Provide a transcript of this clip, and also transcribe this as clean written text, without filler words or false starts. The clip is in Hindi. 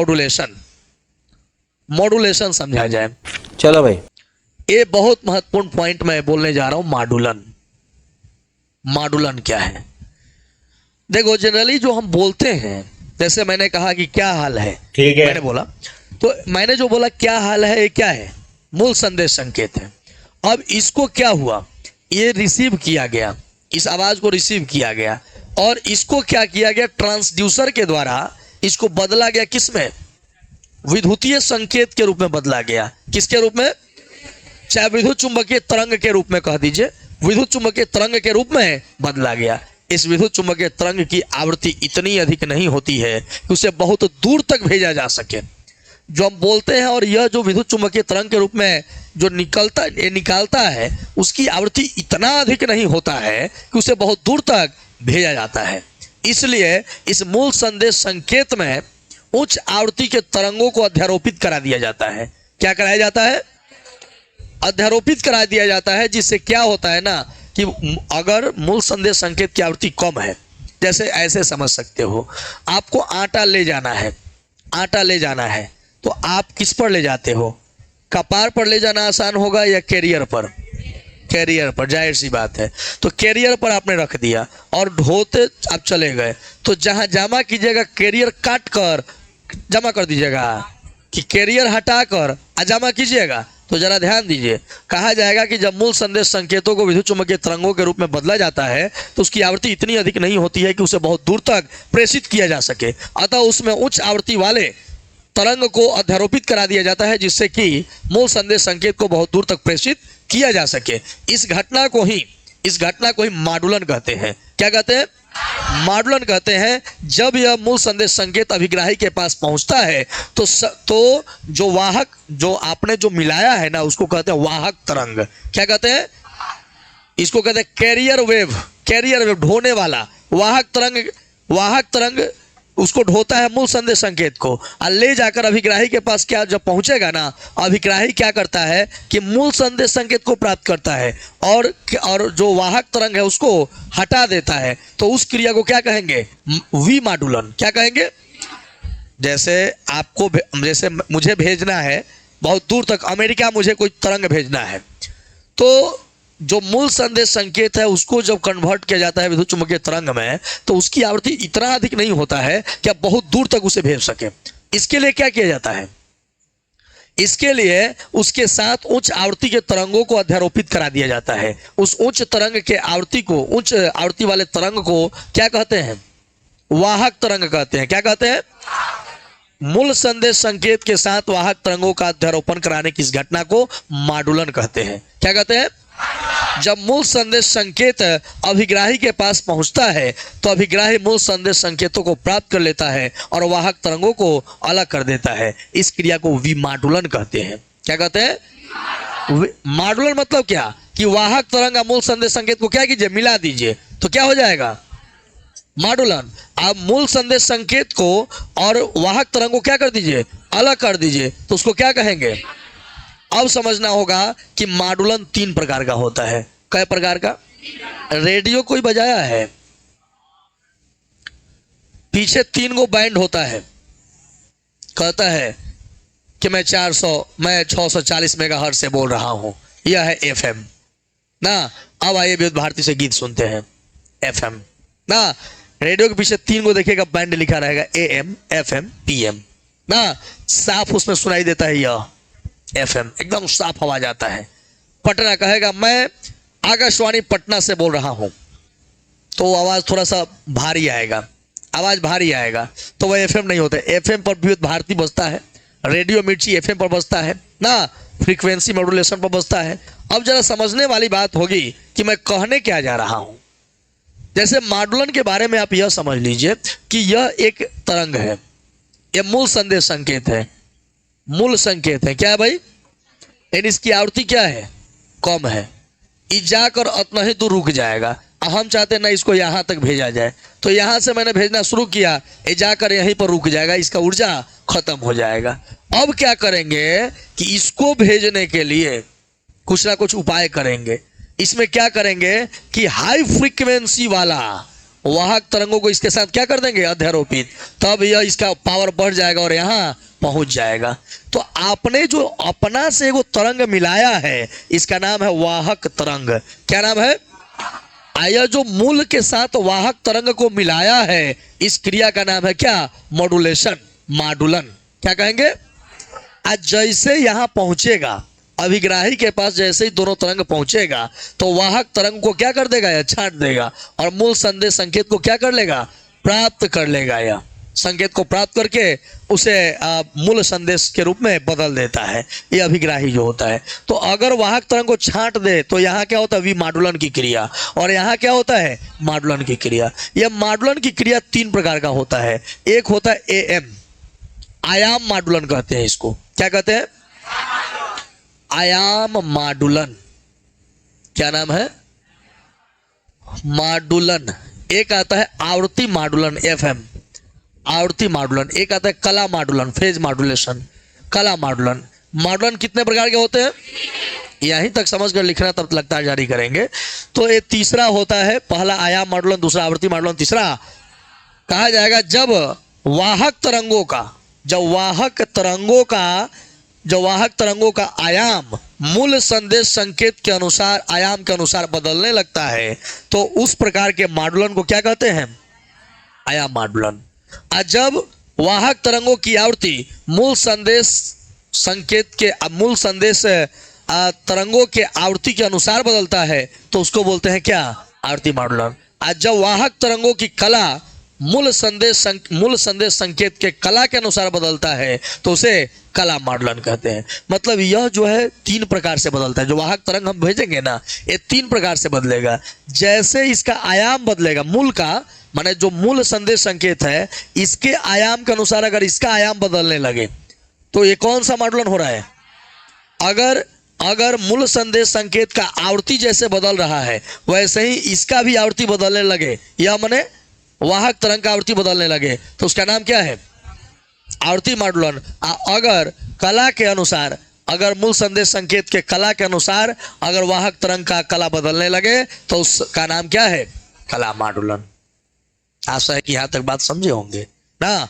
मॉड्यूलेशन, मॉड्यूलेशन समझा जाए। चलो भाई, ये बहुत महत्वपूर्ण पॉइंट मैं बोलने जा रहा हूं। मॉड्यूलन, मॉड्यूलन क्या है? देखो जनरली जो हम बोलते हैं, जैसे मैंने कहा कि क्या हाल है, ठीक है, मैंने बोला, तो मैंने जो बोला क्या हाल है, ये क्या है? मूल संदेश संकेत है। अब इसको क्या हुआ, ये रिसीव किया गया, इस आवाज को रिसीव किया गया और इसको क्या किया गया, ट्रांसड्यूसर के द्वारा इसको बदला गया, किसमें? विद्युतीय संकेत के रूप में बदला गया। किसके रूप में? चाहे विद्युत चुंबकीय तरंग के रूप में कह दीजिए, विद्युत चुंबकीय तरंग के रूप में बदला गया। इस विद्युत चुंबकीय तरंग की आवृत्ति इतनी अधिक नहीं होती है कि उसे बहुत दूर तक भेजा जा सके। जो हम बोलते हैं और यह जो विद्युत चुंबकीय तरंग के रूप में जो निकालता है, उसकी आवृत्ति इतना अधिक नहीं होता है कि उसे बहुत दूर तक भेजा जाता है। इसलिए इस मूल संदेश संकेत में उच्च आवृत्ति के तरंगों को अध्यारोपित करा दिया जाता है। क्या कराया जाता है? अध्यारोपित करा दिया जाता है, जिससे क्या होता है ना कि अगर मूल संदेश संकेत की आवृत्ति कम है, जैसे ऐसे समझ सकते हो, आपको आटा ले जाना है, आटा ले जाना है, तो आप किस पर ले जाते हो? कपार पर ले जाना आसान होगा या कैरियर पर? कैरियर पर, जाहिर सी बात है। तो कैरियर पर आपने रख दिया और ढोते आप चले गए, तो जहां जमा कीजिएगा कैरियर काट कर जमा कर दीजिएगा कि कैरियर हटाकर जमा कीजिएगा। तो जरा ध्यान दीजिए, कहा जाएगा कि जब मूल संदेश संकेतों को विद्युत चुंबकीय तरंगों के रूप में बदला जाता है तो उसकी आवृत्ति इतनी अधिक नहीं होती है कि उसे बहुत दूर तक प्रेषित किया जा सके। अतः उसमें उच्च आवृत्ति वाले तरंग को अध्यारोपित करा दिया जाता है, जिससे कि मूल संदेश संकेत को बहुत दूर तक प्रेषित किया जा सके। इस घटना को ही मॉड्यूलन कहते हैं। क्या कहते हैं? मॉड्यूलन कहते हैं। जब यह मूल संदेश संकेत अभिग्राही के पास पहुंचता है तो जो वाहक, जो आपने जो मिलाया है ना, उसको कहते हैं वाहक तरंग। क्या कहते हैं? इसको कहते हैं कैरियर वेव। कैरियर वेव, ढोने वाला वाहक तरंग। वाहक तरंग उसको ढोता है मूल संदेश संकेत को और ले जाकर अभिग्राही के पास क्या जब पहुंचेगा ना, अभिग्राही क्या करता है कि मूल संदेश संकेत को प्राप्त करता है और जो वाहक तरंग है उसको हटा देता है। तो उस क्रिया को क्या कहेंगे? विमॉड्यूलन। क्या कहेंगे? जैसे मुझे भेजना है बहुत दूर तक, अमेरिका मुझे कोई तरंग भेजना है, तो जो मूल संदेश संकेत है उसको जब कन्वर्ट किया जाता है विद्युत चुंबकीय तरंग में, तो उसकी आवृत्ति इतना अधिक नहीं होता है कि आप बहुत दूर तक उसे भेज सके। इसके लिए क्या किया जाता है? इसके लिए उसके साथ उच्च आवृत्ति के तरंगों को अध्यारोपित करा दिया जाता है। उस उच्च तरंग के आवृत्ति को, उच्च आवृत्ति वाले तरंग को क्या कहते हैं? वाहक तरंग कहते हैं। क्या कहते हैं? मूल संदेश संकेत के साथ वाहक तरंगों का अध्यारोपण कराने की इस घटना को मॉड्यूलन कहते हैं। क्या कहते हैं? जब मूल संदेश संकेत अभिग्राही के पास पहुंचता है तो अभिग्राही मूल संदेश संकेतों को प्राप्त कर लेता है और वाहक तरंगों को अलग कर देता है। इस क्रिया को विमॉड्यूलन कहते हैं। क्या कहते हैं? मॉड्यूलन मतलब क्या कि वाहक तरंग मूल संदेश संकेत को क्या कीजिए? मिला दीजिए, तो क्या हो जाएगा? मॉड्यूलन। आप मूल संदेश संकेत को और वाहक तरंग को क्या कर दीजिए? अलग कर दीजिए, तो उसको क्या कहेंगे? अब समझना होगा कि मॉड्यूलन 3 प्रकार का होता है। कई प्रकार का? रेडियो कोई बजाया है, पीछे 3 गो बैंड होता है, कहता है कि मैं 640 मेगाहर्ट्ज से बोल रहा हूं, यह है एफएम ना। अब आइए विद्युत भारती से गीत सुनते हैं, एफएम ना। रेडियो के पीछे 3 गो देखिएगा बैंड लिखा रहेगा, एएम, एफएम, पीएम ना। साफ उसमें सुनाई देता है यह एफएम, एकदम साफ आवाज आता है। पटना कहेगा मैं आकाशवाणी पटना से बोल रहा हूं, तो आवाज थोड़ा सा भारी आएगा, आवाज भारी आएगा, तो वह एफएम नहीं होता। एफएम पर विद्युत भारती बजता है, रेडियो मिर्ची एफएम पर बजता है ना, फ्रीक्वेंसी मॉड्यूलेशन पर बजता है। अब जरा समझने वाली बात होगी कि मैं कहने क्या जा रहा हूं। जैसे मॉड्यूलन के बारे में आप यह समझ लीजिए कि यह एक तरंग है, यह मूल संदेश संकेत है, मूल संकेत है। क्या है भाई? यानी इसकी आवृत्ति क्या है? कम है। ये जाकर उतना ही दूर रुक जाएगा। हम चाहते हैं ना इसको यहाँ तक भेजा जाए, तो यहाँ से मैंने भेजना शुरू किया, ये जाकर यहीं पर रुक जाएगा, इसका ऊर्जा खत्म हो जाएगा। अब क्या करेंगे कि इसको भेजने के लिए कुछ ना कुछ उपाय करेंगे। इसमें क्या करेंगे कि हाई फ्रीक्वेंसी वाला वाहक तरंगों को इसके साथ क्या कर देंगे, अध्यारोपित, तब यह इसका पावर बढ़ जाएगा और यहाँ पहुंच जाएगा। तो आपने जो अपना से वो तरंग मिलाया है इसका नाम है वाहक तरंग। क्या नाम है? आया जो मूल के साथ वाहक तरंग को मिलाया है इस क्रिया का नाम है क्या, मॉड्यूलेशन, माडुलन। क्या कहेंगे? आज जैसे यहां पहुंचेगा अभिग्राही के पास, जैसे ही दोनों तरंग पहुंचेगा तो वाहक तरंग को क्या कर देगा, या छांट देगा और मूल संदेश संकेत को क्या कर लेगा, प्राप्त कर लेगा। या संकेत को प्राप्त करके उसे मूल संदेश के रूप में बदल देता है, ये अभिग्राही जो होता है। तो अगर वाहक तरंग को छांट दे तो यहाँ क्या होता है, विमाडुलन की क्रिया, और यहाँ क्या होता है, माडुलन की क्रिया। यह माडुलन की क्रिया 3 प्रकार का होता है। एक होता है एएम, आयाम माडुलन कहते हैं इसको। क्या कहते हैं? आयाम माडुलन। क्या नाम है? माडुलन। एक आता है आवृत्ति माडुलन, एफएम, आवृत्ति माडुलन। एक आता है कला माडुलन, फेज मॉड्यूलेशन, कला माडुलन। माडुलन कितने प्रकार के होते हैं, यहीं तक समझ कर लिखना, तब लगता है जारी करेंगे। तो ये तीसरा होता है, पहला आयाम माडुलन, दूसरा आवृत्ति माडुलन, तीसरा कहा जाएगा जब वाहक तरंगों का, जब वाहक तरंगों का आयाम मूल संदेश संकेत के अनुसार, आयाम के अनुसार बदलने लगता है तो उस प्रकार के माडुलन को क्या कहते हैं, आयाम माडुलन। और जब वाहक तरंगों की आवृत्ति मूल संदेश संकेत के, मूल संदेश तरंगों के आवृत्ति के अनुसार बदलता है तो उसको बोलते हैं क्या, आवृत्ति माडुलन। और जब वाहक तरंगों की कला मूल संदेश संकेत के कला के अनुसार बदलता है तो उसे कला माडुलन कहते हैं। मतलब यह जो है 3 प्रकार से बदलता है। जो वाहक तरंग हम भेजेंगे ना, ये 3 प्रकार से बदलेगा। जैसे इसका आयाम बदलेगा, मूल का माने जो मूल संदेश संकेत है इसके आयाम के अनुसार अगर इसका आयाम बदलने लगे तो ये कौन सा माडुलन हो रहा है। अगर मूल संदेश संकेत का आवृत्ति जैसे बदल रहा है वैसे ही इसका भी आवृत्ति बदलने लगे, या माने वाहक तरंग का आवृत्ति बदलने लगे तो उसका नाम क्या है, आवृत्ति माडुलन। अगर कला के अनुसार, अगर मूल संदेश संकेत के कला के अनुसार अगर वाहक तरंग का कला बदलने लगे तो उसका नाम क्या है, कला माडुलन। आशा है कि यहाँ तक बात समझे होंगे ना।